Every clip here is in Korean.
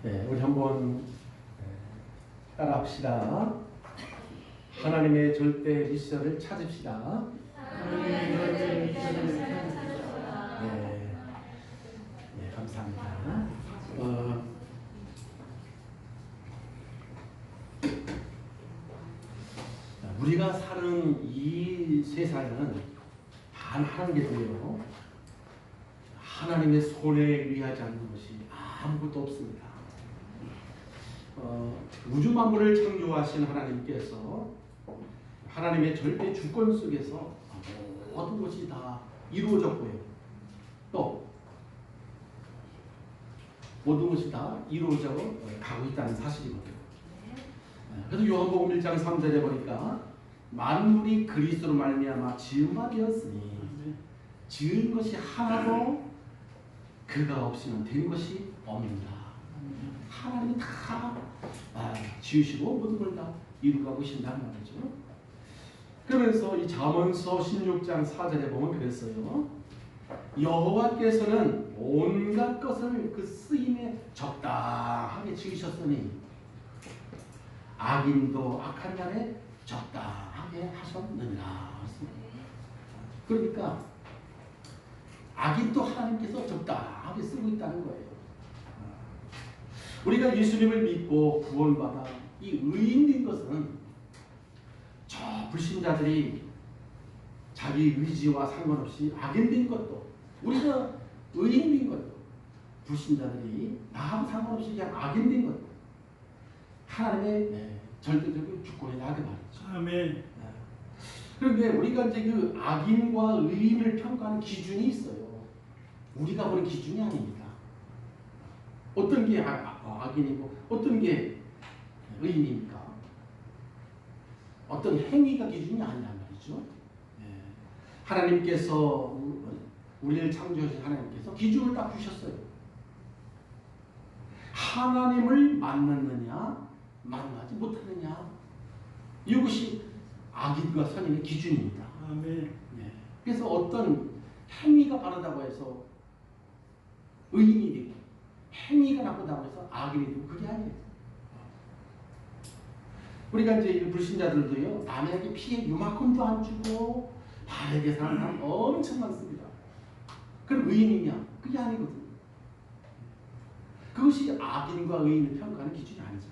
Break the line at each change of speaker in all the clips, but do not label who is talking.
네, 우리 한번 따라합시다. 하나님의 절대 미션을 찾읍시다.
하나님의 절대 미션을 찾읍시다.
네, 네, 감사합니다. 우리가 사는 이 세상에는 단 한 개도요, 하나님의 손에 의하지 않는 것이 아무것도 없습니다. 우주 만물을 창조하신 하나님께서 하나님의 절대 주권 속에서 모든 것이 다 이루어졌고요. 또 모든 것이 다 이루어져 가고 있다는 사실이거든요. 그래서 요한복음 1장 3절에 보니까 만물이 그리스도로 말미암아 지은 바 되었으니 지은 것이 하나도 그가 없이는 된 것이 없는다. 하나님이 다 지으시고 모든 걸 다 이루고 계신다는 말이죠. 그래서 이 잠언서 16장 4절에 보면 그랬어요. 여호와께서는 온갖 것을 그 쓰임에 적당하게 지으셨으니 악인도 악한 날에 적당하게 하셨느니라. 그러니까 악인도 하나님께서 적당하게 쓰고 있다는 거예요. 우리가 예수님을 믿고 구원받아 이 의인된 것은 저 불신자들이 자기 의지와 상관없이 악인된 것도, 우리가 의인된 것도, 불신자들이 나하고 상관없이 그냥 악인된 것도 하나님의 절대적인 주권이다 그 말이죠.
아멘.
그런데 우리가 이제 그 악인과 의인을 평가하는 기준이 있어요. 우리가 보는 기준이 아닙니다. 어떤 게 악인이고 어떤 게 의인입니까? 어떤 행위가 기준이 아니란 말이죠. 하나님께서 우리를 창조하신 하나님께서 기준을 딱 주셨어요. 하나님을 만났느냐 만나지 못하느냐, 이것이 악인과 선인의 기준입니다.
아멘.
그래서 어떤 행위가 바르다고 해서 의인이 되고 행위가 나쁘다고 해서 악인이 되고 그게 아니에요. 우리가 이제 불신자들도요, 남에게 피해 요만큼도 안 주고 바르게 사는 사람 엄청 많습니다. 그럼 의인이냐? 그게 아니거든요. 그것이 악인과 의인을 평가하는 기준이 아니잖아요.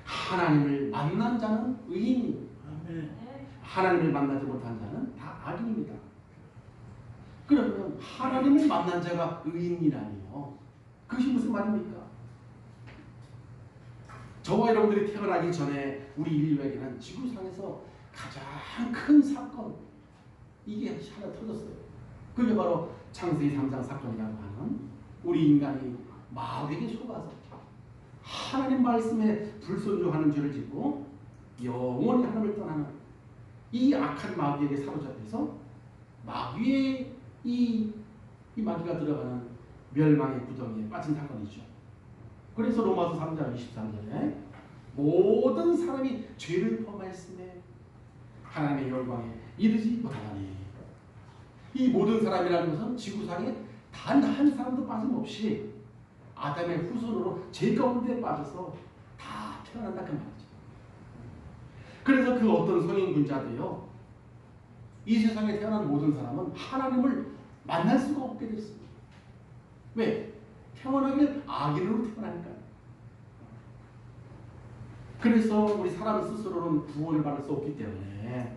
하나님을 만난 자는 의인이고 하나님을 만나지 못한 자는 다 악인입니다. 그러면 하나님을 만난 자가 의인이라니요, 그것이 무슨 말입니까? 저와 여러분들이 태어나기 전에 우리 인류에게는 지구상에서 가장 큰 사건, 이게 하나 터졌어요. 그게 바로 창세기 3장 사건이라고 하는, 우리 인간이 마귀에게 속아서 하나님 말씀에 불순종하는 죄를 짓고 영원히 하나님을 떠나는 이 악한 마귀에게 사로잡혀서 마귀의 이 마귀가 들어가는 멸망의 구덩이에 빠진 사건이죠. 그래서 로마서 3장 23절에 모든 사람이 죄를 범하였음에 하나님의 영광에 이르지 못하니, 이 모든 사람이라는 것은 지구상에 단 한 사람도 빠짐없이 아담의 후손으로 죄 가운데 빠져서 다 태어난다 그 말이죠. 그래서 그 어떤 성인군자도요, 이 세상에 태어난 모든 사람은 하나님을 만날 수가 없게 됐습니다. 왜? 태어나길 악인으로 태어나니까요. 그래서 우리 사람 스스로는 구원을 받을 수 없기 때문에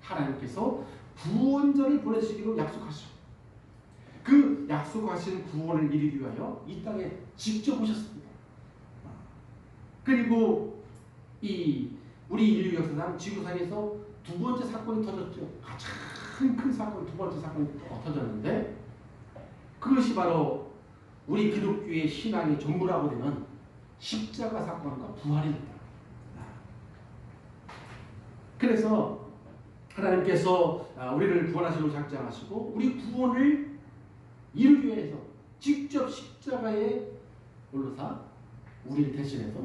하나님께서 구원자를 보내시기로 약속하시고, 그 약속하신 구원을 이루기 위하여 이 땅에 직접 오셨습니다. 그리고 우리 인류 역사상 지구상에서 두 번째 사건이 터졌죠. 가장 큰 사건, 두 번째 사건이 터졌는데, 그것이 바로 우리 기독교의 신앙의 전부라고 되는 십자가 사건과 부활입니다. 그래서 하나님께서 우리를 구원하시려고 작정하시고 우리 구원을 이루기 위해서 직접 십자가에 올라서 우리를 대신해서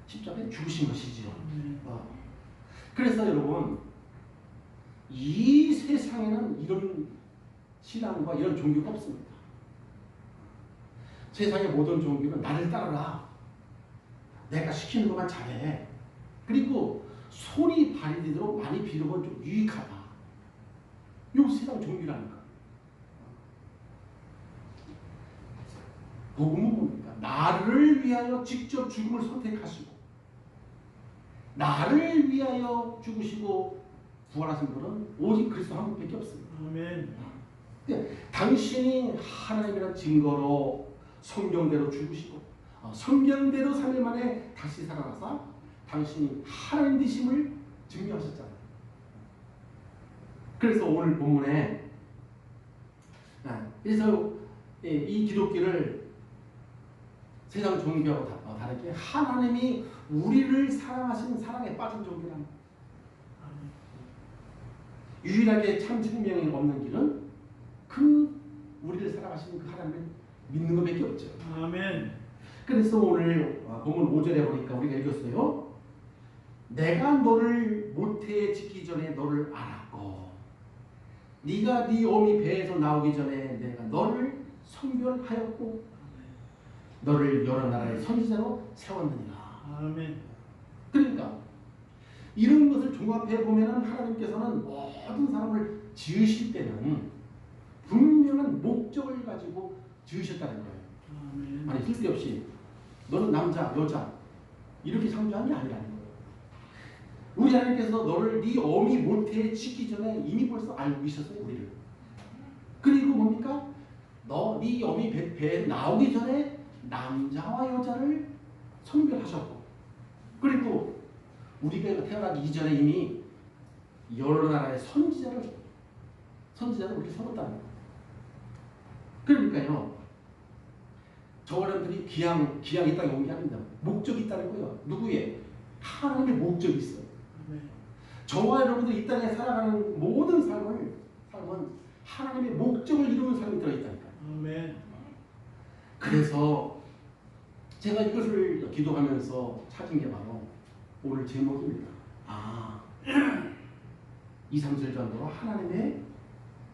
십자가에 죽으신 것이지요. 그래서 여러분, 이 세상에는 이런 신앙과 이런 종교가 없습니다. 세상의 모든 종교는 나를 따르라. 내가 시키는 것만 잘해. 그리고 손이 발휘되도록 많이 빌으면 좀 유익하다. 요 세상 종교라는 거. 복음은 뭡니까? 나를 위하여 직접 죽음을 선택하시고 나를 위하여 죽으시고 부활하신 분은 오직 그리스도 한 분밖에 없습니다.
아멘.
당신이 하나님이라는 증거로 성경대로 죽으시고 성경대로 3일 만에 다시 살아나사 당신이 하나님 되심을 증명하셨잖아요. 그래서 오늘 본문에 그래서 이 기독교를 세상 종교하고 다르게 하나님이 우리를 사랑하시는 사랑에 빠진 종교랍니다. 유일하게 참 생명이 없는 길은 그 우리를 사랑하시는 그 하나님을 믿는 것밖에 없죠.
아멘.
그래서 오늘 본문 5절에 보니까 우리가 읽었어요. 내가 너를 모태에 짓기 전에 너를 알았고 네가 네 어미 배에서 나오기 전에 내가 너를 성별하였고 너를 여러 나라의 선지자로 세웠느니라.
아멘.
그러니까 이런 것을 종합해 보면은 하나님께서는 모든 사람을 지으실 때는 분명한 목적을 가지고 지으셨다는 거예요.
아멘.
아니 쓸데없이 너는 남자, 여자 이렇게 창조한 게 아니라는 거예요. 우리 하나님께서 너를 네 어미 모태에 짓기 전에 이미 벌써 알고 있었어요, 우리를. 그리고 뭡니까? 너 네 어미 배에 나오기 전에 남자와 여자를 성별하셨고, 그리고 우리가 태어나기 이전에 이미 여러 나라의 선지자를 우리 세웠다는 거예요. 그러니까요, 저 사람들이 기양 이 땅에 온 게 아닙니다. 목적이 있다는 거예요. 누구의? 하나님의 목적이 있어요.
아멘.
저와 여러분들 이 땅에 살아가는 모든 삶은 하나님의 목적을 이루는 삶이 들어있다니까요.
아멘.
그래서 제가 이것을 기도하면서 찾은 게 바로 오늘 제목입니다. 2, 3절 정도로 하나님의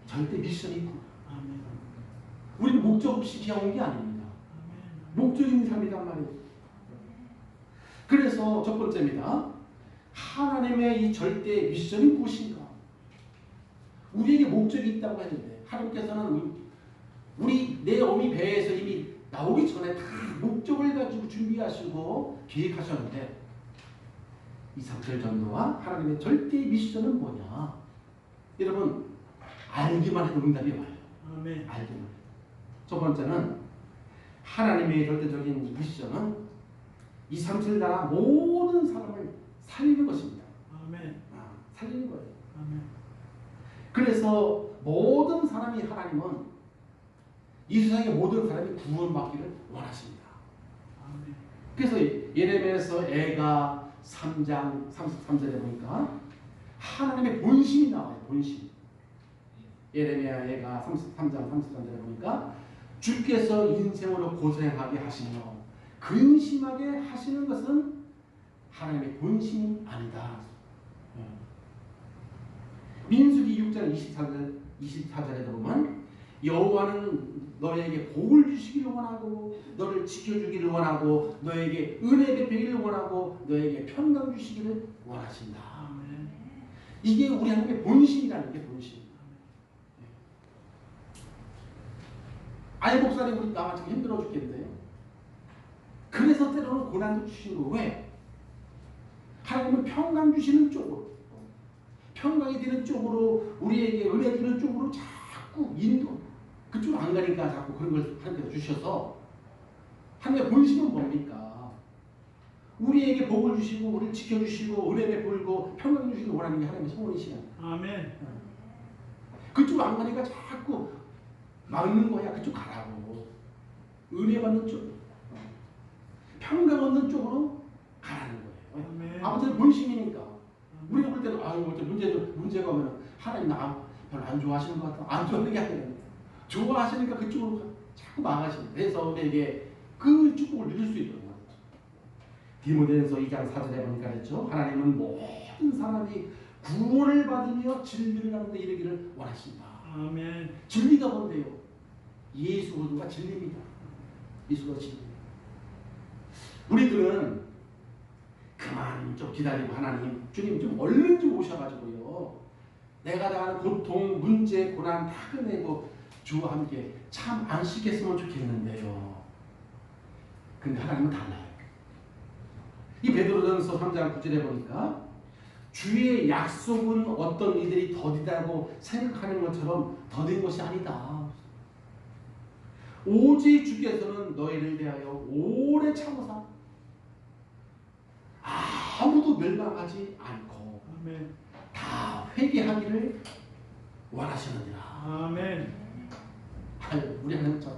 절대 미션이 있구나.
아멘.
우리는 목적 없이 기양 온 게 아닙니다. 목적 있는 삶이란 말이에요. 그래서 첫 번째입니다. 하나님의 이 절대 미션이 무엇인가? 우리에게 목적이 있다고 했는데 하나님께서는 내 어미 배에서 이미 나오기 전에 다 목적을 가지고 준비하시고 계획하셨는데 2, 3절 전도와 하나님의 절대 미션은 뭐냐? 여러분 알기만 해도 응답이 와요.
아멘.
알기만 해도. 첫 번째는 하나님의 절대적인 미션은 2, 3절 나라 모든 사람을 살리는 것입니다.
아멘.
살리는 거예요.
아멘.
그래서 모든 사람이 하나님은 이 세상의 모든 사람이 구원받기를 원하십니다.
아멘.
그래서 예레미야에서 애가 3장 33절에 보니까 하나님의 본심이 나와요. 본심. 예레미야 애가 33장 33절에 보니까 주께서 인생으로 고생하게 하시며 근심하게 하시는 것은 하나님의 본심이 아니다. 민수기 6장 24절에도 보면 여호와는 너에게 복을 주시기를 원하고 너를 지켜주기를 원하고 너에게 은혜 베풀기를 원하고 너에게 평강 주시기를 원하신다.
아멘.
이게 우리 하나님의 본심이라는 게 본심. 아이 목사님 우리 나와 지금 힘들어 죽겠는데요. 그래서 때로는 고난도 주시는 거 왜? 하나님은 평강 주시는 쪽으로 평강이 되는 쪽으로 우리에게 은혜 주는 쪽으로 자꾸 인도 그쪽으로 안 가니까 자꾸 그런 걸 하나님께서 주셔서 하나님의 본심은 뭡니까? 우리에게 복을 주시고 우리를 지켜주시고 은혜 베풀고 평강 주시길 원하는 게 하나님의 소원이시야.
아멘.
그쪽 안 가니까 자꾸 막는 거야. 그쪽 가라고. 은혜 받는 쪽, 평강 얻는 쪽으로 가라는 거예요.
아멘.
아무튼 본심이니까. 우리가 볼 때는 문제가 오면 하나님 나 별로 안 좋아하시는 것 같아. 안 좋아하는 게 아니라 좋아하시니까 그쪽으로 자꾸 망하시는. 그래서 우리에게 그 축복을 누릴 수 있도록. 디모데전서 2장 4절에 보니까 그랬죠. 하나님은 모든 사람이 구원을 받으며 진리를 하는 데 이르기를 원하신다.
아멘.
진리가 뭔데요? 예수 그리스도가 진리입니다. 미수가 지. 우리들은 그만 좀 기다리고 하나님, 주님 좀 얼른 좀 오셔가지고요. 내가 당하는 고통, 문제, 고난 다 끝내고 주와 함께 참 안식했으면 좋겠는데요. 근데 하나님은 달라요. 이 베드로전서 3장 9절에 보니까 주의 약속은 어떤 이들이 더디다고 생각하는 것처럼 더딘 것이 아니다. 오직 주께서는 너희를 대하여 오래 참으사 아무도 멸망하지 않고
아멘.
다 회개하기를 원하시느니라.
아멘.
아유, 우리 하나님 참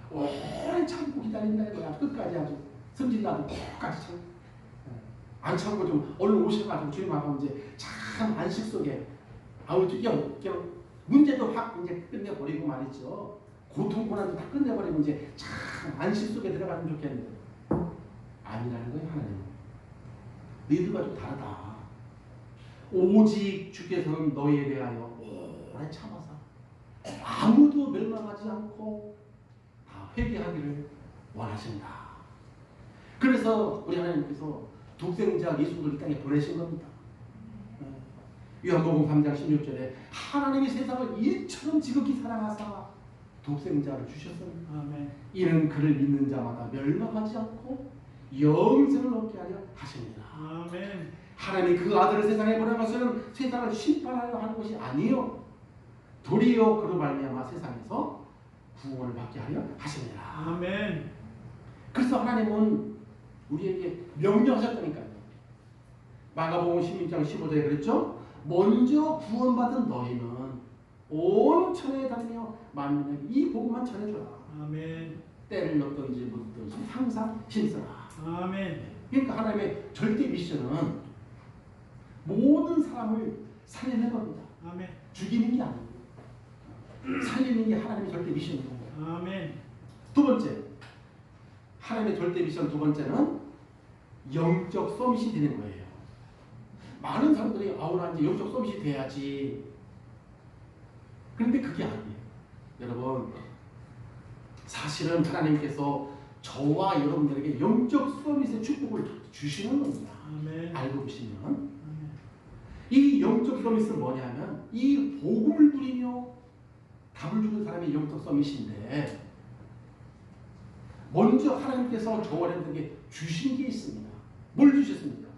오래 참고 기다린다 이거야. 끝까지 아주 성질나도 끝까지 참. 안 참고 좀 얼른 오셔가지고 주님 앞에 이제 참 안식 속에 아우 그냥 문제도 확 이제 끝내버리고 말이죠. 고통 고난도 다 끝내버리고 이제 참 안식 속에 들어가면 좋겠는데 아니라는 거예요. 하나님. 너희들과 좀 다르다. 오직 주께서는 너희에 대하여 오래 참아서 아무도 멸망하지 않고 다 회개하기를 원하신다. 그래서 우리 하나님께서 독생자 예수를 이 땅에 보내신 겁니다. 요한복음 3장 16절에 하나님이 세상을 이처럼 지극히 사랑하사 독생자를 주셨습니다.
아멘.
이는 그를 믿는 자마다 멸망하지 않고 영생을 얻게 하려 하십니다.
아멘.
하나님이 그 아들을 세상에 보내가서는 세상을 심판하려 하는 것이 아니요 도리어 그로 말미암아 세상에서 구원을 받게 하려 하십니다.
아멘.
그래서 하나님은 우리에게 명령하셨다니까요. 마가복음 16장 15절에 그랬죠. 먼저 구원받은 너희는 온 천하에 다니며 만민에게 이 복음만 전해줘라.
아멘.
때를 넣든지 묻든지 항상 힘써라.
아멘.
그러니까 하나님의 절대 미션은 모든 사람을 살리는 겁니다.
아멘.
죽이는 게 아니고 살리는 게 하나님의 절대 미션인 거예요.
아멘.
두 번째, 하나님의 절대 미션 두 번째는 영적 서밋이 되는 거예요. 많은 사람들이 아우 나 이제 영적 서밋이 돼야지. 그런데 그게 아니에요. 여러분, 사실은 하나님께서 저와 여러분들에게 영적 서밋의 축복을 주시는 겁니다.
아멘.
알고 보시면
아멘.
이 영적 서밋은 뭐냐면 이 복음을 누리며 답을 주는 사람이 영적 서밋인데 먼저 하나님께서 저와 여러분들에게 주신 게 있습니다. 뭘 주셨습니까?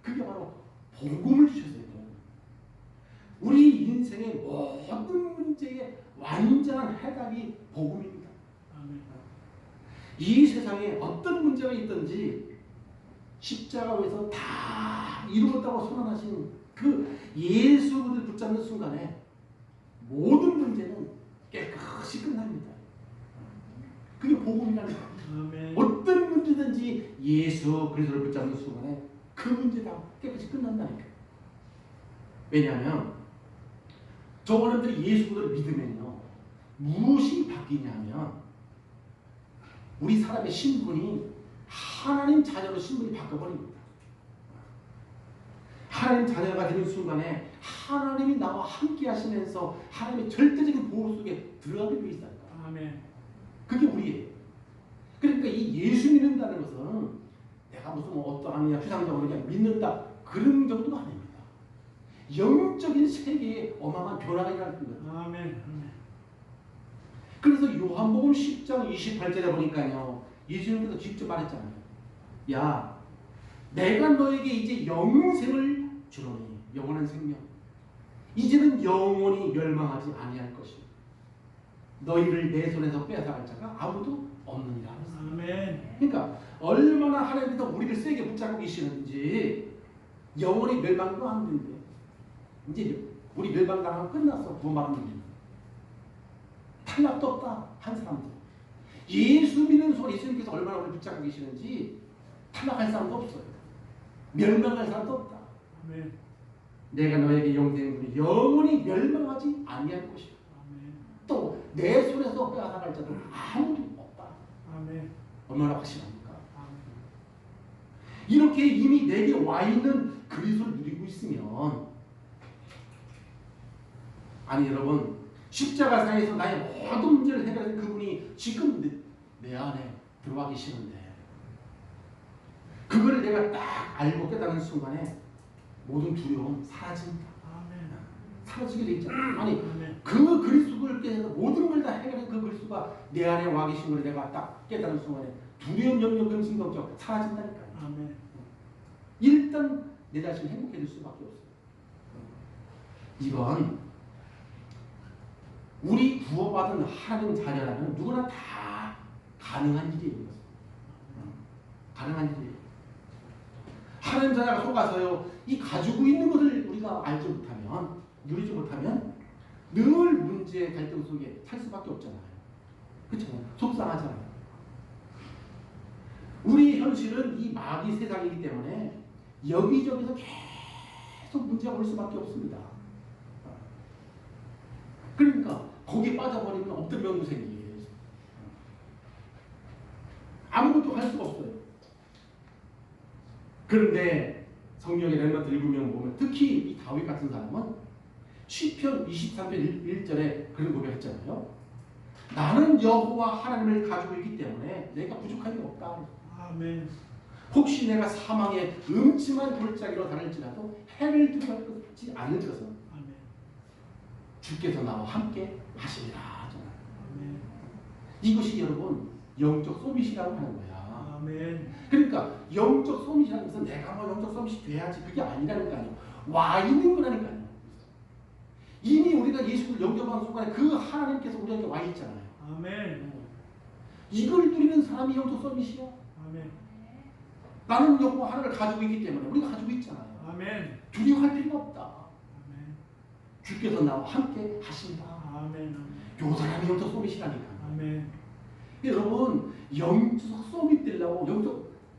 그게 바로 복음을 주셨어요. 우리 인생의 모든 문제의 완전한 해답이 복음입니다.
아멘.
이 세상에 어떤 문제가 있든지 십자가 위에서 다 이루었다고 선언하신 그 예수 그리스도를 붙잡는 순간에 모든 문제는 깨끗이 끝납니다. 그게 복음이라는 거예요.
아멘.
어떤 문제든지 예수 그리스도를 붙잡는 순간에 그 문제 다 깨끗이 끝난다니까요. 왜냐하면 저분들이 예수 그리스도를 믿으면요 무엇이 바뀌냐면 우리 사람의 신분이 하나님 자녀로 신분이 바뀌어버립니다. 하나님 자녀가 되는 순간에 하나님이 나와 함께 하시면서 하나님의 절대적인 보호 속에 들어가게 돼 있어요.
아멘.
그게 우리예요. 그러니까 이 예수 믿는다는 것은 내가 무슨 뭐 어떠한 추상적으로 그냥 믿는다 그런 정도가 아닙니다. 영적인 세계에 어마어마한 변화가 일어날 거예요.
아멘. 아멘.
그래서 요한복음 10장 28절에 보니까요 예수님께서 직접 말했잖아요. 야, 내가 너에게 이제 영생을 주노니 영원한 생명. 이제는 영원히 멸망하지 아니할 것이요 너희를 내 손에서 빼앗아갈 자가 아무도 없느니라.
아멘.
그러니까 얼마나 하나님께서 우리를 세게 붙잡고 계시는지 영원히 멸망도 안 된대. 이제 우리 멸망당하면 끝났어. 구원받는 일은. 탈락도 없다. 한 사람도. 예수 믿는 손 예수님께서 얼마나 우리를 붙잡고 계시는지 탈락할 사람도 없어요. 멸망할 사람도 없다.
아멘.
내가 너에게 영생을 주니 영원히 멸망하지 아니할 것이요
아멘.
또 내 손에서 빼앗아갈 자도 아무도 없다.
아멘.
얼마나 확실합니까?
아멘.
이렇게 이미 내게 와 있는 그리스도를 누리고 있으면 아니 여러분 십자가상에서 나의 모든 문제를 해결하는 그분이 지금 내 안에 들어가기 싫은데 그거를 내가 딱 알고 깨닫는 순간에 모든 두려움 사라진다.
아멘.
사라지게 돼 있잖아. 아니
아멘.
그 그리스도를 깨닫는 모든 걸 다 해결한 그 그리스도가 내 안에 와 계신 걸 내가 딱 깨닫는 순간에 두려움, 염려, 근심, 걱정 사라진다니까요.
아멘.
일단 내 자신 행복해질 수밖에 없어요. 이건 우리 구원받은 하나님 자녀라면 누구나 다 가능한 일이에요. 가능한 일이에요. 하나님 자녀가 속아서요, 이 가지고 있는 것을 우리가 알지 못하면, 누리지 못하면 늘 문제, 갈등 속에 살 수밖에 없잖아요. 그렇죠? 속상하잖아요. 우리 현실은 이 마귀 세상이기 때문에 여기저기서 계속 문제가 올 수밖에 없습니다. 그러니까 거기에 빠져버리면 없던 병도 생기게. 아무것도 할 수가 없어요. 그런데 성경의 렘넌트 7명 보면 특히 이 다윗 같은 사람은 시편 23편 1절에 그런 고백했잖아요. 나는 여호와 하나님을 가지고 있기 때문에 내가 부족한 게 없다.
아멘.
혹시 내가 사망의 음침한 골짜기로 다닐지라도 해를 들어가지 않을 것은
아멘.
주께서 나와 함께 하시리라 하잖아요.
아멘.
이것이 여러분 영적 소밋이라고 하는 거야.
아멘.
그러니까 영적 소밋이라는 것은 내가 뭐 영적 소밋이 돼야지 그게 아니라는 거 아니에요. 와 있는 거라니까요. 이미 우리가 예수를 영접하는 순간에 그 하나님께서 우리에게 와 있잖아요.
아멘.
이걸 누리는 사람이 영적 소밋이야.
아멘.
나는 여호와 하나님을 가지고 있기 때문에 우리가 가지고 있잖아요.
아멘.
두려워할 필요가 없다.
아멘.
주께서 나와 함께 하신다.
아멘.
요 사람이 영적 소밋이라니까.
아멘.
여러분 영적 소밋 되려고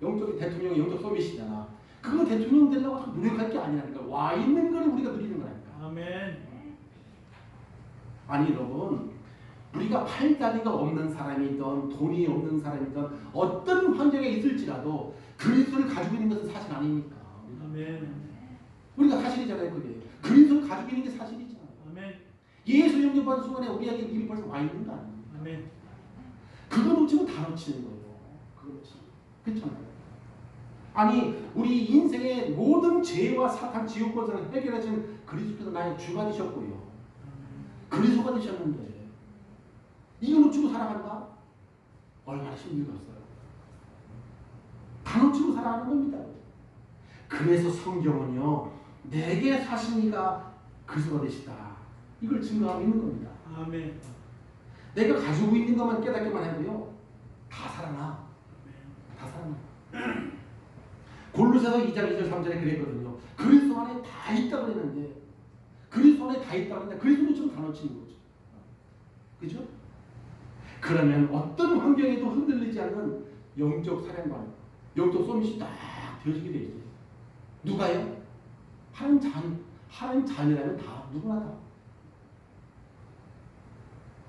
영적 대통령이 영적 소밋이잖아. 그거 대통령 되려고 노력할 게 아니라니까. 와 있는 거를 우리가 누리는 거라니까.
아멘.
아니 여러분 우리가 팔다리가 없는 사람이든 돈이 없는 사람이든 어떤 환경에 있을지라도 그리스도를 가지고 있는 것은 사실 아닙니까?
아멘.
우리가 사실이잖아요. 그게 그리스도를 가지고 있는 게 사실이잖아요.
아멘.
예수 영접하는 순간에 우리에게 이미 벌써 와 있는 거 아닙니까?
아멘.
그거 놓치면 다 놓치는 거예요. 그거 놓치면. 그렇잖아요. 아니 우리 인생의 모든 죄와 사탄 지옥 권세를 해결하신 그리스도께서 나의 주가 되셨고요. 그리스도가 되셨는데 이거 놓치고 살아간다? 얼마나 힘들겠어요. 다 놓치고 살아가는 겁니다. 그래서 성경은요 내게 사시니가 그리스도가 되시다. 이걸 증거하고 있는 겁니다.
아멘.
내가 가지고 있는 것만 깨닫기만 해도요 다 살아나. 다 살아나. 골로새서 2장 2절 3절에 그랬거든요. 그리스도 안에 다 있다고 그랬는데 그리스도 안에 다 있다고 했는데 그리스도 놓치면 다 놓치는 거죠. 그죠? 그러면 어떤 환경에도 흔들리지 않는 영적 사령관, 영적 소밋이 딱 되어지게 돼 있어요. 누가요? 하나님 자녀라면 다 누구나 다.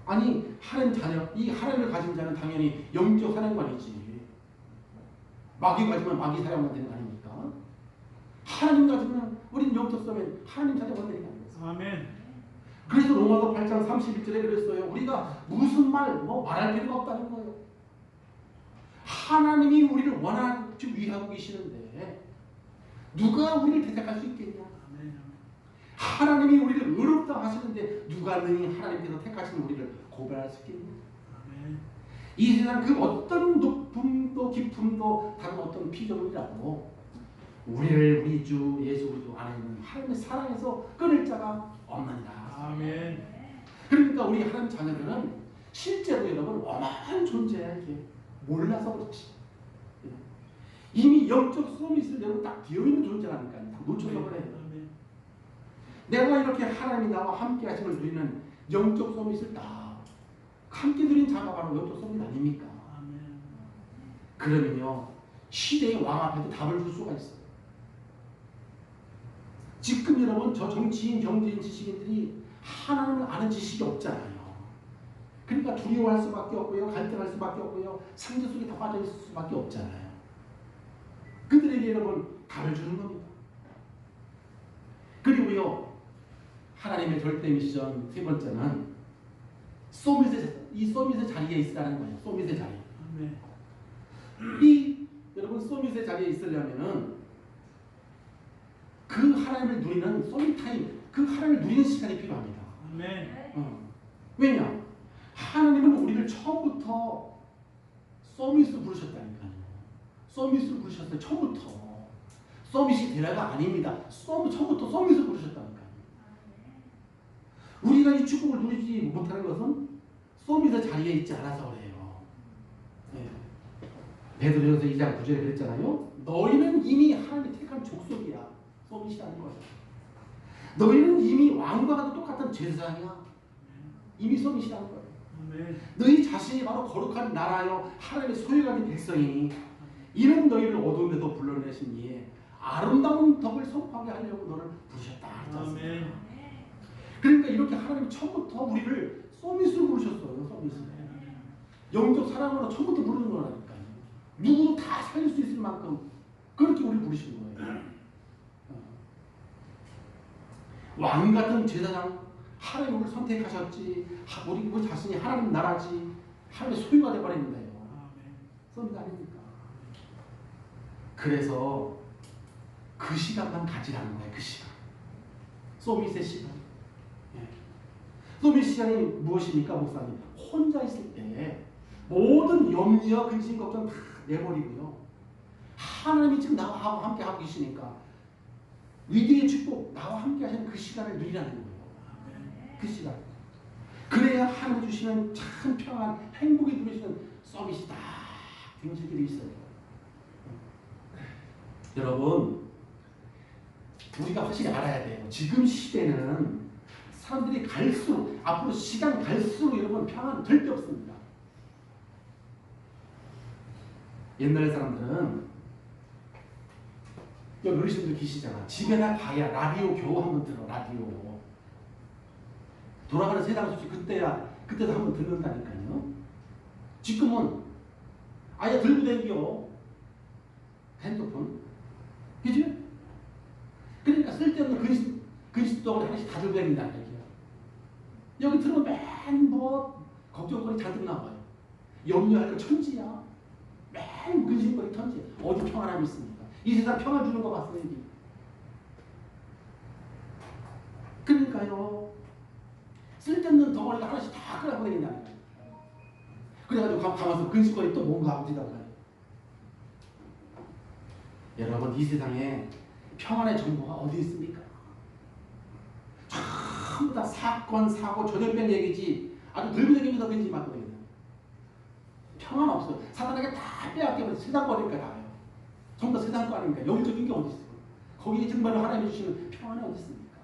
아니 하나님 자녀, 이 하나님을 가진 자는 당연히 영적 사령관이지. 마귀 가지면 마귀 사령관 되는 거 아닙니까? 하나님 가지면 우리는 영적 소밋, 하나님 자녀가 되는 거 아닙니까?
아멘.
그래서 로마서 8장 31절에 그랬어요. 우리가 무슨 말할 필요가 없다는 거예요. 하나님이 우리를 원하지 위하고 계시는데 누가 우리를 대적할 수 있겠냐?
아멘.
하나님이 우리를 의롭다 하시는데 누가 능히 하나님께서 택하신 우리를 고발할 수 있겠냐?
아멘.
이 세상 그 어떤 높음도 깊음도 다른 어떤 피조물이라도 우리를 우리 주 예수 그리스도 안에 있는 하나님의 사랑에서 끊을 자가 없느니라.
아멘.
그러니까 우리 하나님 자녀들은 실제로 여러분 어마어마한 존재야. 이게 몰라서 그렇지. 이미 영적 소밋을 여러분 딱 되어있는 존재라니까요. 다 놓쳐서 그래요.
아멘.
내가 이렇게 하나님이 나와 함께 하심을 누리는 영적 소밋을 딱 함께 누린 자가 바로 영적 소밋 아닙니까?
아멘.
그러면요 시대의 왕 앞에도 답을 줄 수가 있어요. 지금 여러분 저 정치인, 경제인, 지식인들이 하나님을 아는 지식이 없잖아요. 그러니까 두려워할 수밖에 없고요. 갈등할 수밖에 없고요. 상대 속에 다 빠져 있을 수밖에 없잖아요. 그들에게 여러분 답을 주는 겁니다. 그리고요 하나님의 절대 미션 세 번째는 소밋의 자리에 있으라는 거예요. 소밋의 자리.
아멘.
이 여러분 서밋의 자리에 있으려면은 그 하나님을 누리는 서밋 타임, 그 하나님을 누리는 시간이 필요합니다.
아멘.
왜냐? 하나님은 우리를 처음부터 서밋으로 부르셨다니까요. 서밋으로 부르셨어요. 처음부터. 서밋이 대라가 아닙니다. 처음부터 서밋으로 부르셨다니까요. 우리가 이 축복을 누리지 못하는 것은 서밋의 자리에 있지 않아서 그래요. 네. 베드로전서 2장 9절에 그랬잖아요. 너희는 이미 하나님이 택한 족속이야. 서밋이라는 거예요. 너희는 이미 왕과도 똑같은 제사장이야. 이미 서밋이라는 거예요.
아멘.
너희 자신이 바로 거룩한 나라요 하나님의 소유가 된 백성이니 이는 너희를 어두움에서 불러내신 이에 아름다운 덕을 선포하게 하려고 너를 부르셨다.
아멘.
그러니까 이렇게 하나님이 처음부터 우리를 서밋으로 부르셨어요. 서밋으로. 영적 사랑으로 처음부터 부르는 거라니까요. 누구도 다 살릴 수 있을 만큼 그렇게 우리를 부르신 거예요. 왕 같은 제사장 하나님 우리를 선택하셨지. 우리 자신이 하나님 나라지. 하나님의 소유가 되어버렸는데요. 서밋 아닙니까? 그래서 그 시간만 가지라는 거예요. 그 시간. 서밋의 시간. 서밋 시간이 무엇입니까, 목사님? 혼자 있을 때 모든 염려, 근심, 걱정 다 내버리고요. 하나님이 지금 나와 함께 하고 계시니까 위대의 축복, 나와 함께 하시는 그 시간을 누리라는 거예요. 그 시간. 그래야 하나님 주시는 참 평안, 행복이 누리시는 서밋이 다 등실들이 있어요. 여러분, 우리가 확실히 알아야 돼요. 지금 시대는 사람들이 갈수록, 앞으로 시간 갈수록 여러분 평안 절대 없습니다. 옛날 사람들은 여기 어르신들 계시잖아. 집에나 가야 라디오 겨우 한번 들어. 라디오 돌아가는 세상 소식 그때도 한번 듣는다니까요. 지금은 아예 들고 다니요 핸드폰. 그죠? 그러니까 쓸데없는 근심덩어리 하나씩 다 들고 다닌다는 얘기야. 여기 들으면 맨 뭐 걱정거리 잔뜩 나와요. 염려할 거 천지야. 맨 근심거리 천지야. 어디 평안함이 있습니까? 이 세상 평안 주는 거 봤어요, 여기. 그러니까요. 쓸데없는 덩어리가 하나씩 다 끌어가고 다닌다는 거예요. 그래가지고 가면서 근심거리 또 뭔가 하고 지다가 여러분, 이 세상에 평안의 정보가 어디 있습니까? 전부 다 사건, 사고, 전염병 얘기지. 아주 들부대기면서 근심 많거든요. 평안 없어요. 사단에게 다 빼앗겨버려. 세상 거니까 다요. 전부 다 세상 거 아닙니까? 영적인 게 어디 있어요? 거기에 정말로 하나님이 주시는 평안이 어디 있습니까?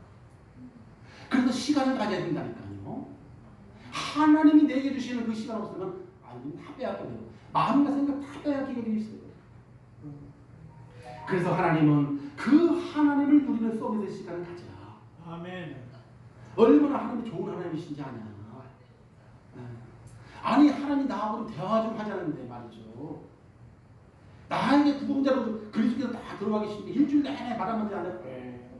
그래서 시간을 가져야 된다니까요. 하나님이 내게 주시는 그 시간 없으면 다 빼앗겨요. 마음과 생각 다 빼앗기게 되어 있어요. 그래서 하나님은 그 하나님을 누리는 서밋의 시간을 가져.
아멘.
얼마나 하나님이 좋은 하나님이신지 아냐. 아니, 하나님 나하고 대화 좀 하자는데 말이죠. 나에게 구동자로 그리스도께서 다 들어가 계시는데 일주일 내내 말하면 안 돼.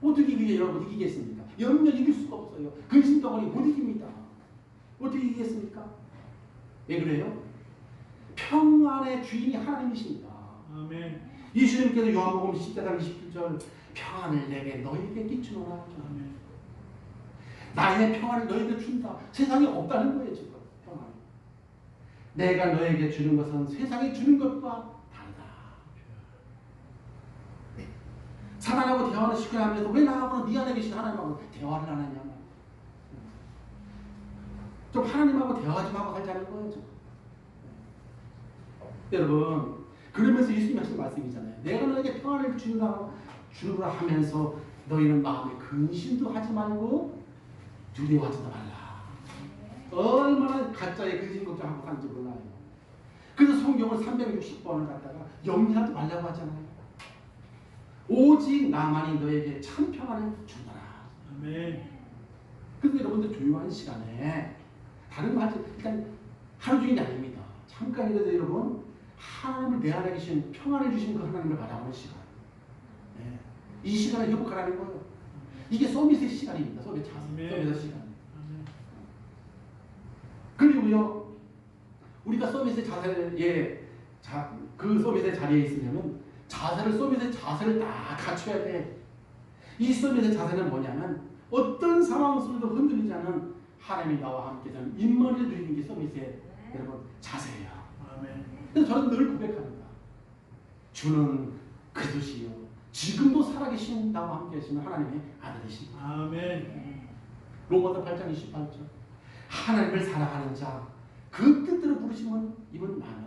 어떻게 이게 여러분 이기겠습니까? 염려 이길 수가 없어요. 근심덩어리 못 이깁니다. 어떻게 이기겠습니까? 왜 그래요? 평안의 주인이 하나님이십니다.
아멘.
예수님께서 요한복음 10장 27절 평안을 내게 너희에게 끼치노라.
아멘.
나의 평안을 너희에게 준다. 세상에 없다는 거예요, 지금. 평안. 내가 너에게 주는 것은 세상에 주는 것과 다르다. 사단하고 대화를 시켜야 하면서 왜 나하고는 네 안에 계신 하나님하고 대화를 안 하냐. 좀 하나님하고 대화 좀 하고 살자는 거예요, 지금. 여러분, 그러면서 예수님이 하신 말씀이잖아요. 내가 너에게 평안을 주는가 하면서 너희는 마음에 근심도 하지 말고 두려워하지도 말라. 얼마나 가짜의 근심 걱정하고 사는지 몰라요. 그래서 성경을 360번을 갖다가 염려하지 말라고 하잖아요. 오직 나만이 너에게 참 평안을 주더라.
아멘.
그래서 여러분들 조용한 시간에 다른 거 하지, 일단 하루 종일이 아닙니다. 잠깐이라도 여러분 하나님을 내 안에 계신 평안을 주신 그 하나님을 바라보는 시간. 네. 이 시간을 회복하라는 거예요. 이게 서밋의 시간입니다. 서밋의 시간. 그리고요, 우리가 서밋의 그 서밋의 자리에 있으려면 서밋의 자세를 다 갖춰야 돼. 이 서밋의 자세는 뭐냐면 어떤 상황 속에도 흔들리지 않은 하나님이 나와 함께서는 임마누엘 누리는 게 서밋의 여러분 자세예요.
아멘.
그래서 저는 늘 고백합니다. 주는 그리스도시요 지금도 살아계신다고 함께 하시는 하나님의 아들이십니다.
아멘.
로마서 8장 28절 하나님을 사랑하는 자 그 뜻대로 부르시면 이분 나는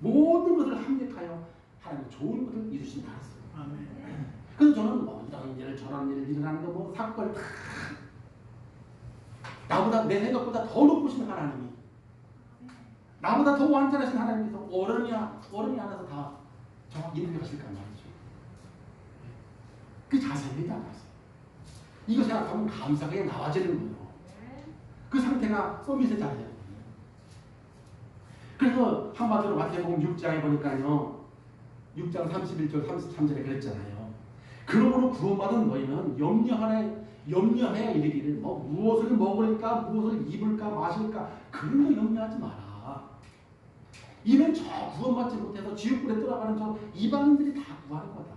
모든 것을 합력하여 하나님 좋은 것을 이루신다 했어요.
아멘.
그래서 저는 뭐 이런 일 저런 일 일어나는 거 뭐 사건 다 나보다 내 생각보다 더 높으신 하나님이 나보다 더 완전하신 하나님께서 어른이 안아서 다 정확히 인도하실까 말이죠. 그 자세입니다. 이거 생각하면 감사가 나와지는 거예요. 그 상태가 서밋의 자세예요. 그래서 한마디로 마태복음 6장에 보니까요. 6장 31절 33절에 그랬잖아요. 그러므로 구원받은 너희는 염려하여 이르기를 뭐 무엇을 먹을까 무엇을 입을까 마실까 그런 거 염려하지 마라. 이는 저 구원받지 못해서 지옥불에 떠나가는 저 이방인들이 다 구하는 거다.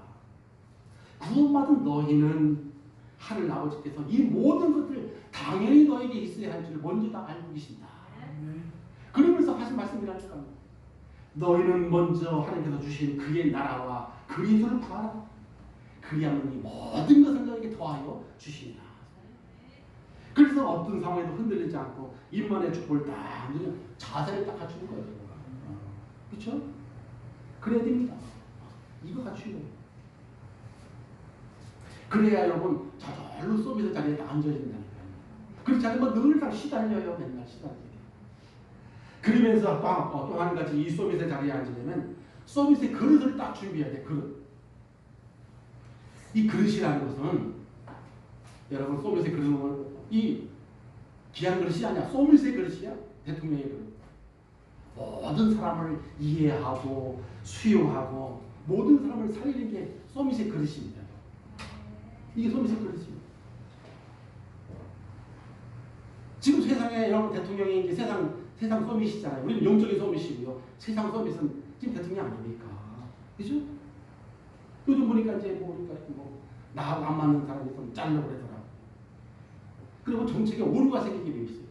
구원받은 너희는 하늘 아버지께서 이 모든 것들 당연히 너에게 있어야 할 줄 먼저 다 알고 계신다. 그러면서 하신 말씀이라니까. 너희는 먼저 하나님께서 주신 그의 나라와 그리스도를 구하라. 그리하면 이 모든 것을 너에게 더하여 주시리라. 그래서 어떤 상황에도 흔들리지 않고 임만의 축복을 딱 자세를 딱 갖추는 거예요. 그렇죠? 그래야 됩니다. 이거 갖추는 거예요. 그래야 여러분 저절로 서밋의 자리에 딱 앉아야 된다니까요. 그렇지 않으면 늘 시달려요. 맨날 시달려요. 그러면서 또 한 가지 이 서밋의 자리에 앉으려면 서밋의 그릇을 딱 준비해야 돼. 그릇. 이 그릇이라는 것은 여러분 서밋의 그릇은 이 귀한 그릇이 아니야. 서밋의 그릇이야. 대통령의 그릇. 모든 사람을 이해하고 수용하고 모든 사람을 살리는 게 서밋의 그릇입니다. 이게 서밋의 그릇입니다. 지금 세상에 여러분 대통령이 이제 세상 서밋이잖아요. 우리는 영적인 서밋이고요. 세상 서밋은 지금 대통령 아닙니까? 그죠? 요즘 보니까 이제 뭐 나하고 안 맞는 사람이 좀 잘려고 그러더라고. 그리고 정책에 오류가 생기게 되어 있어요.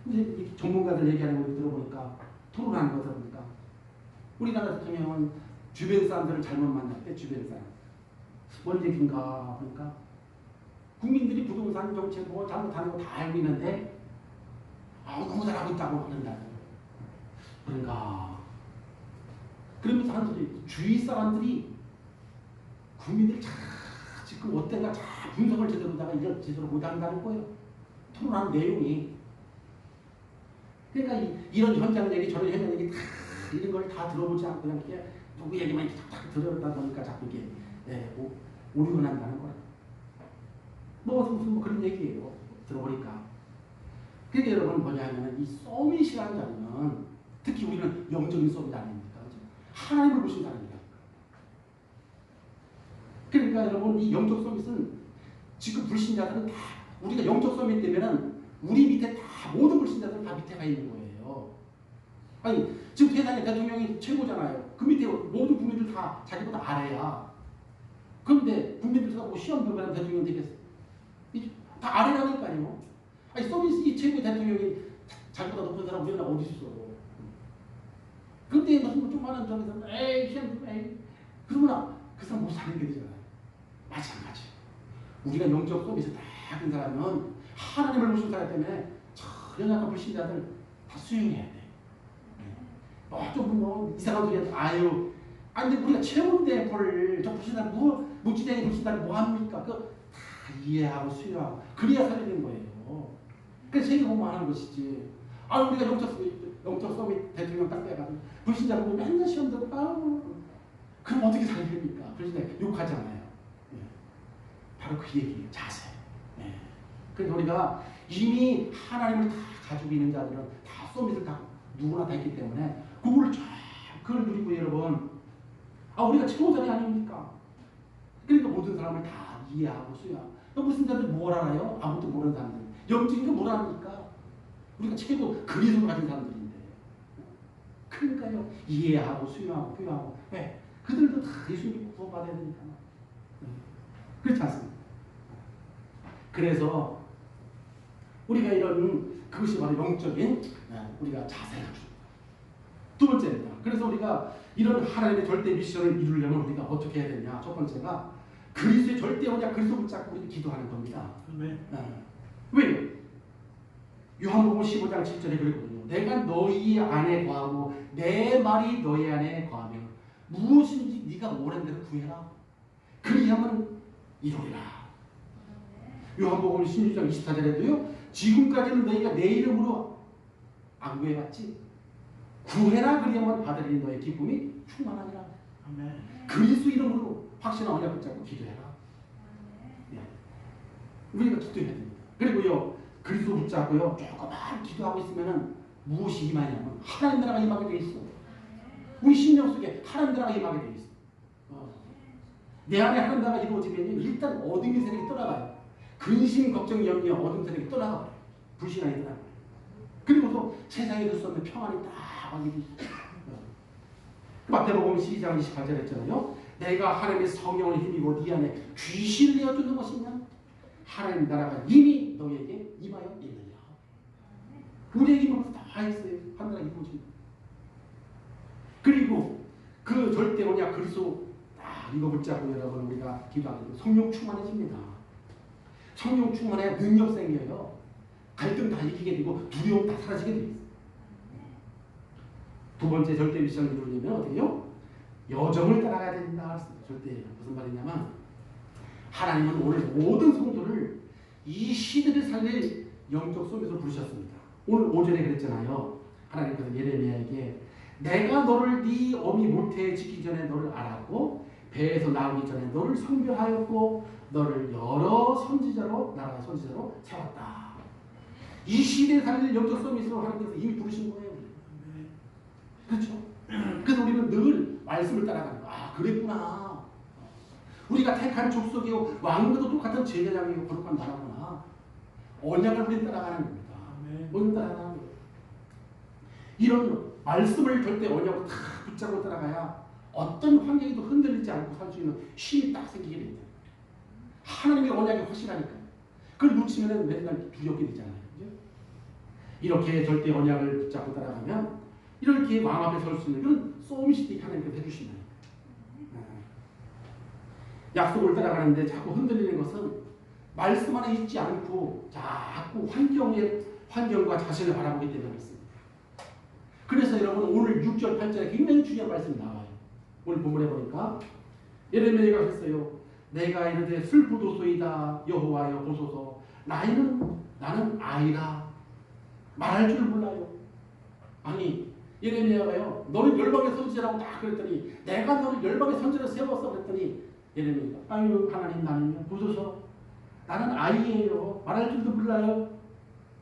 이제 전문가들 얘기하는 거 들어보니까 토론하는 거 들어보니까 우리나라 대통령은 주변 사람들을 잘못 만났대. 주변 사람. 뭔 얘기인가 보니까 국민들이 부동산 정책 뭐 잘못하는 거 다 알고 있는데 너무 잘하고 있다고 하는다. 그런가. 그러면서 하는 소리 주위 사람들이 국민들이 지금 어때가 잘 분석을 제대로 못한다는 거예요. 토론하는 내용이. 그러니까 이런 현장 얘기 저런 현장 얘기 다 이런 걸 다 들어보지 않고 그냥 누구 얘기만 이렇게 탁 들어다 보니까 자꾸 이게 오류가 난다는 거예요. 무슨 그런 얘기예요. 들어보니까. 그게 여러분 뭐냐면 이 서밋이라는 자리는 특히 우리는 영적인 서밋 아닙니까? 그렇죠? 하나님을 보신다는 거예요. 그러니까 여러분 이 영적 서밋은 지금 불신자들은 다 우리가 영적 서밋 되면은 우리 밑에 다 모든 불신자들은 다 밑에 가 있는 거예요. 아니 지금 세상에 대통령이 최고잖아요. 그 밑에 모든 국민들 다 자기보다 아래야. 그런데 국민들도 뭐 시험 들어가는 대통령 되겠어? 다 아래라니까요. 아니 서밋이 최고 대통령이 자기보다 높은 사람 우리나라 어디 있어? 근데 무슨 조그마한 점에서 시험 그러면 그 사람 못 사는 게 되잖아요. 마찬가지. 우리가 영적 서밋에 딱 한 사람은 하나님을 모신 사람 때문에 전혀 약간 불신자들 다 수용해야 돼. 좀 이상한 소리 해도 아니 근데 우리가 최고인데 저 불신자 무지랭이 불신자를 뭐 합니까? 다 이해하고 수용하고 그래야 살리는 거예요. 그래서 세계 공부하는 것이지. 우리가 영적 서밋 대통령 딱 빼가지고 불신자 보고 맨날 시험 듣고 그럼 어떻게 살립니까? 불신자 욕하잖아요. 바로 그 얘기예요. 자세. 그래서 우리가 이미 하나님을 다 가지고 있는 자들은 다 서밋을 다 누구나 다 있기 때문에 그걸 누리고 여러분 우리가 최고자리 아닙니까? 그러니까 모든 사람을 다 이해하고 수용하고 무슨 자들 뭘 알아요? 아무것도 모르는 사람들. 영적인 거 뭘 압니까? 우리가 최고 그리스도를 가진 사람들인데 그러니까요. 이해하고 수용하고 교육하고. 네. 그들도 다 예수님 구원받아야 되니까. 그렇지 않습니까? 그래서 우리가 이런 그것이 바로 영적인 우리가 자세가 중요합니다. 두 번째입니다. 그래서 우리가 이런 하나님의 절대 미션을 이루려면 우리가 어떻게 해야 되냐? 첫 번째가 그리스도의 절대 언약 그리스도 붙잡고 우리가 기도하는 겁니다.
아멘.
왜요? 요한복음 15장 7절에 그랬거든요. 내가 너희 안에 거하고 내 말이 너희 안에 거하면 무엇인지 네가 원하는 대로 구해라. 그리하면 이루리라. 요한복음 16장 24절에도요. 지금까지는 너희가 내 이름으로 안 구해봤지. 구해라 그리하면 받으리니 너의 기쁨이 충만하니라.
아멘.
그리스도 이름으로 확신한 언약 붙잡고 기도해라. 네. 우리가 기도해야 됩니다. 그리고요. 그리스도 붙잡고요. 조금만 기도하고 있으면은 무엇이 임하냐면 하나님 나라가 임하게 돼 있어. 우리 심령 속에 하나님 나라가 임하게 돼 있어. 내 안에 하나님 나라가 이루어지면 일단 어둠의 세력이 떠나가요. 근심, 걱정, 염려, 어둠 세력이 떠나가요. 불신앙이 떠나가요. 그리고서 세상에 둘 수 없는 평안이 딱 와게 돼 있어. 마태복음 12장 28절 했잖아요. 내가 하나님의 성령을 힘입어 네 안에 귀신을 내어주는 것이냐? 하나님 나라가 이미 너에게 임하여 있느냐? 우리에게 임하면서 다 있어요. 하나님 나라 이루어집니다. 그리고 그 절대 언약 그리스도 딱 이거 붙잡고 여러분 우리가 기도하는 성령 충만해집니다. 성령 충만해야 능력 생겨요. 갈등 다 이기게 되고 두려움 다 사라지게 돼 있어요. 두 번째 절대 미션을 이루려면 어떻게 해요? 여정을 따라가야 된다. 절대 무슨 말이냐면 하나님은 오늘 모든 성도를 이 시대를 살릴 영적 소명으로 부르셨습니다. 오늘 5절에 그랬잖아요. 하나님께서 예레미야에게 내가 너를 네 어미 모태에 짓기 전에 너를 알았고 배에서 나오기 전에 너를 성별하였고 너를 여러 선지자로 나라의 선지자로 세웠다. 이 시대에 살릴 영적 소명으로 하나님께서 이미 부르신 거예요. 그렇죠? 그래서 우리는 늘 말씀을 따라가는 거야. 아, 그랬구나. 우리가 택한 족속이요 왕과도 똑같은 제사장이요 거룩한 나라구나. 언약을 우리는 따라가는 겁니다. 언약 따라가는 거예요. 이런 말씀을 절대 언약으로 다 붙잡고 따라가야 어떤 환경에도 흔들리지 않고 살 수 있는 힘이 딱 생기게 됩니다. 하나님의 언약이 확실하니까. 그걸 놓치면 맨날 두렵게 되잖아요. 그죠? 이렇게 절대 언약을 붙잡고 따라가면 이렇게 왕 앞에 설 수 있는 그런 소미시티 하나님께서 해주신다. 약속을 따라가는데 자꾸 흔들리는 것은 말씀 안에 있지 않고 자꾸 환경과 자신을 바라보기 때문에 그렇습니다. 그래서 여러분 오늘 6절 8절에 굉장히 중요한 말씀이 나와요. 오늘 본문에 보니까 예레미야가 했어요. 내가 이르되 슬프도소이다 여호와여 보소서 나는 아이라 말할 줄 몰라요. 아니 예레미야가요 너는 열방의 선지자라고 딱 그랬더니 내가 너를 열방의 선지자로 세웠어 그랬더니 예레미야가 아유 하나님 나는요 보소서 나는 아이예요 말할 줄도 몰라요.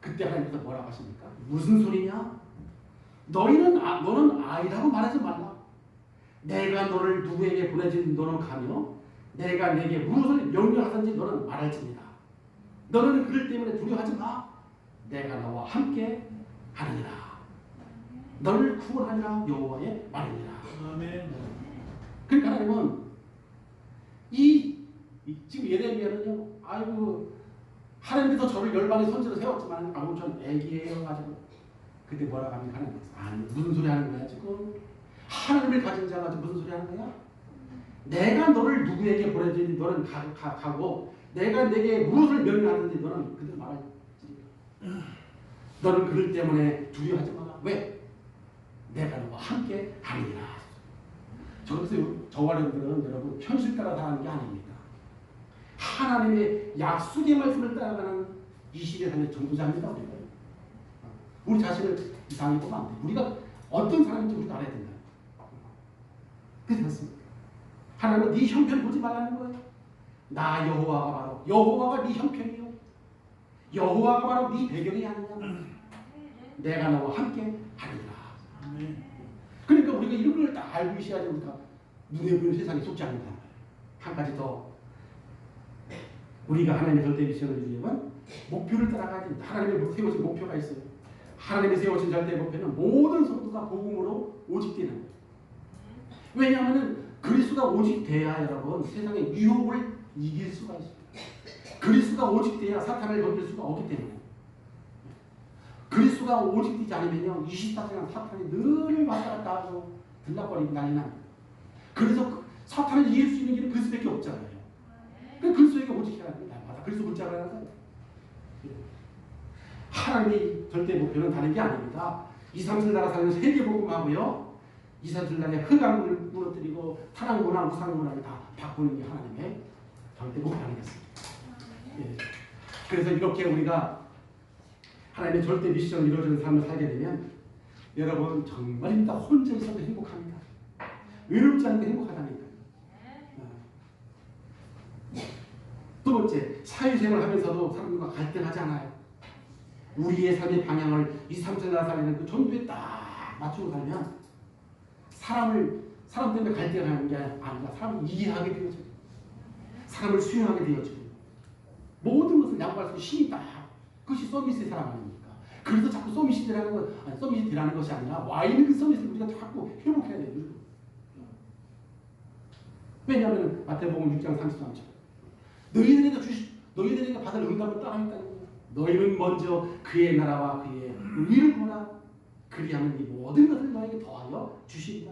그때 하나님께서 뭐라고 하십니까? 무슨 소리냐? 너는 아이라고 말하지 말라. 내가 너를 누구에게 보내진 너는 가며 내가 내게 무엇을 명령하든지 너는 말할지니라. 너는 그럴 때문에 두려워하지 마. 내가 너와 함께 하느니라. 너를 구원하리라 여호와의 말이니라.
아멘.
그러니까 하나님은 지금 예레미야는요. 아이고 하나님께서 저를 열방의 선지로 세웠지만 아이고 전 애기예요 가지고 그때 뭐라고 하면 하나님께서 아니 무슨 소리 하는 거야 지금 하나님을 가진 자가 무슨 소리 하는 거야? 내가 너를 누구에게 보내든지 너는 가고 내가 내게 무엇을 명령하든지 너는 그대로 말하지. 너는 그들 때문에 두려워하지 마라. 왜? 내가 너와 함께 하리라. 저와 여러분들은 여러분 현실 따라 살아가는 게 아닙니다. 하나님의 약속의 말씀을 따라가는 이 시대에 사는 전도자입니다. 우리 자신을 이상하게 보면 안 돼. 우리가 어떤 사람인지 우리가 알아야 된다. 그렇지 않습니까? 하나님은 네 형편 보지 말라는 거예요. 나 여호와가 바로 여호와가 네 형편이요. 여호와가 바로 네 배경이 아니냐. 내가 너와 함께 하리라. 그러니까 우리가 이런 걸 다 알고 있어야지 우리가 눈에 보이는 세상에 속지 않는다. 한 가지 더 우리가 하나님의 절대 미션을 이루려면 목표를 따라가야 됩니다. 하나님의 세워진 목표가 있어요. 하나님의 세워진 절대 목표는 모든 성도가 복음으로 오직 되는 거예요. 왜냐하면 그리스도가 오직 돼야 여러분 세상의 유혹을 이길 수가 있어요. 그리스도가 오직 돼야 사탄을 건들 수가 없기 때문에. 그리스도가 오직 되지 않으면요 24시간 사탄이 늘 왔다 갔다 하고 들락거리고 난리 납니다. 그래서 사탄을 이길 수 있는 길은 그리스도밖에 없잖아요. 그 그리스도에게 오직 해야 됩니다. 맞아. 그리스도 붙잡아야 하는 거예요. 하나님의 절대 목표는 다른 게 아닙니다. 2, 3, 7 나라 사는 세계복음하고요. 2, 3, 7 나라의 흑암을 무너뜨리고 타락문화, 우상문화를 다 바꾸는 게 하나님의 절대 목표 아니겠습니까? 예. 그래서 이렇게 우리가 하나님의 절대 미션을 이루어지는 삶을 살게 되면 여러분 정말입니다. 혼자 있어도 행복합니다. 외롭지 않게 행복하다니까요. 두 번째, 사회생활을 하면서도 사람들과 갈등하지 않아요. 우리의 삶의 방향을 2, 3, 7 나라 살리는 그 전부에 딱 맞추고 살면 사람 때문에 갈등하는 게 아니라 사람을 이해하게 되어져요. 사람을 수용하게 되어져요. 모든 것을 양보할 수 있는 힘이 딱 그것이 서비스의 사람 아닙니까? 그래서 자꾸 서밋이 되라는 것이 아니라 와 있는 그 서밋을 우리가 자꾸 회복해야 돼요. 왜냐하면 마태복음 6장 33절 너희들에게 받을 응답을 따라했다는 거예요. 너희는 먼저 그의 나라와 그의 의를 구하라. 그리하면 이 모든 것을 너에게 더하여 주시리라.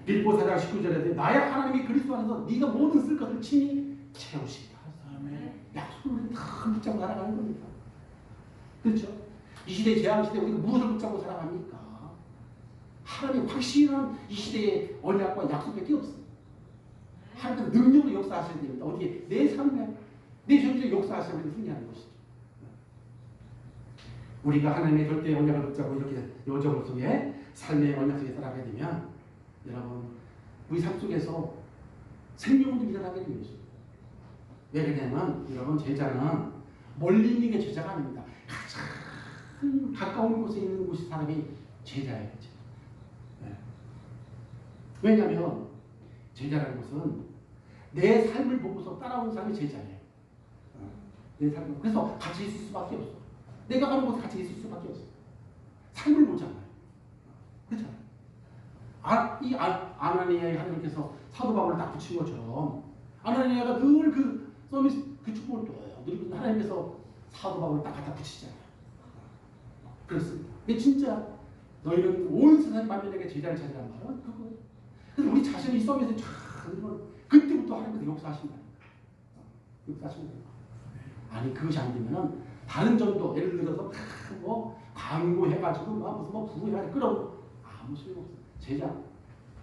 빌보 4장 19절에 나의 하나님이 그리스도 안에서 네가 모든 쓸 것을 친히 채우시리라. 약속을 우리는 다 붙잡고 살아가는 겁니다. 그렇죠? 이 시대의 재앙시대에 우리가 무엇을 붙잡고 살아갑니까? 하나님의 확실한 이 시대의 언약과 약속밖에 없습니다. 하나님은 능력으로 역사하셔야 됩니다. 어디에? 내 삶에, 내 현실에 역사하셔야 우리가 승리하는 것이죠. 우리가 하나님의 절대 언약을 붙잡고 이렇게 여정을 속에 삶의 언약 속에 살아가게 되면 여러분 우리 삶 속에서 생명도 일어나게 됩니다. 왜 그러냐면 여러분 제자는 멀리 있는 게 제자가 아닙니다. 가장 가까운 곳에 있는 곳이 사람이 제자예요. 네. 왜냐하면 제자라는 것은 내 삶을 보고서 따라오는 사람이 제자예요. 내 삶을. 그래서 같이 있을 수밖에 없어. 내가 가는 곳에 같이 있을 수밖에 없어. 삶을 보잖아요. 그렇잖아요. 이 아나니아의 하나님께서 사도 바울을 딱 붙인 것처럼 아나니아가 늘 그 서비스 그 축복을 줘요. 늘 하나님께서 사도 바울을 딱 갖다 붙이잖아요. 그렇습니다. 근데 진짜 너희는 온 세상 만민에게 제자를 찾으란 말은 그거예요. 그래서 우리 자신이 이 서비스에 쫙 그때부터 하나님께서 역사하신다. 역사하신다. 아니 그것이 안 되면은 다른 전도 예를 들어서 뭐 광고해가지고 무슨 부해가지고 끌어오고 아무 소용 없어요. 제자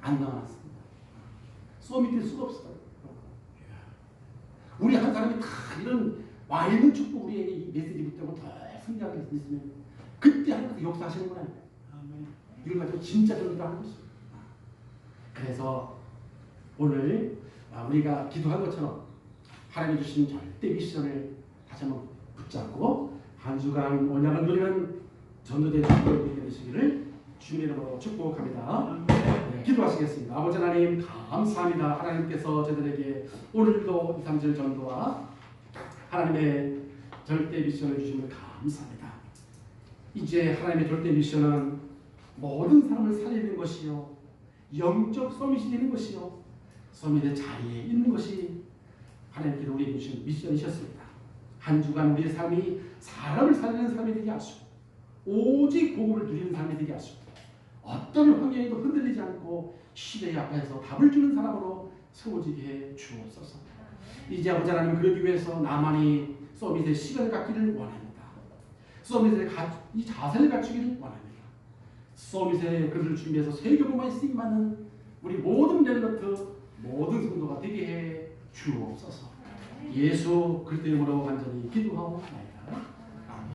안 나왔습니다. 소밋될 수가 없어요. 우리 한 사람이 다 이런 와 있는 축복 우리에게 이 메시지 붙들고 더 승리하게 있으면 그때 하나님께서 역사하시는 거예요. 이걸 가지고 진짜 전도 하는 것입니다. 그래서 오늘 우리가 기도한 것처럼 하나님이 주신 절대 미션을 다시 한번 붙잡고 한 주간 언약을 누리는 전도된 주님이 되시기를 주님의 이름으로 축복합니다. 네, 기도하시겠습니다. 아버지 하나님 감사합니다. 하나님께서 저들에게 오늘도 2, 3절 전도와 하나님의 절대 미션을 주심을 감사합니다. 이제 하나님의 절대 미션은 모든 사람을 살리는 것이요 영적 서밋이 되는 것이요 서밋의 자리에 있는 것이 하나님께서 우리에게 주신 미션이셨습니다. 한 주간 우리의 삶이 사람을 살리는 삶이 되게 하시고 오직 복음을 누리는 삶이 되게 하시고 어떤 환경에도 흔들리지 않고 시대의 앞에서 답을 주는 사람으로 세워지게 해 주옵소서. 이제 아버지 하나님 그러기 위해서 나만이 서밋의 시간을 갖기를 원합니다. 서밋의 이 자세를 갖추기를 원합니다. 서밋의 그릇을 준비해서 세계복음에 쓰임받는 우리 모든 렘넌트 모든 성도가 되게 해 주옵소서. 예수 그리스도 이름으로 간절히 기도하옵나이다.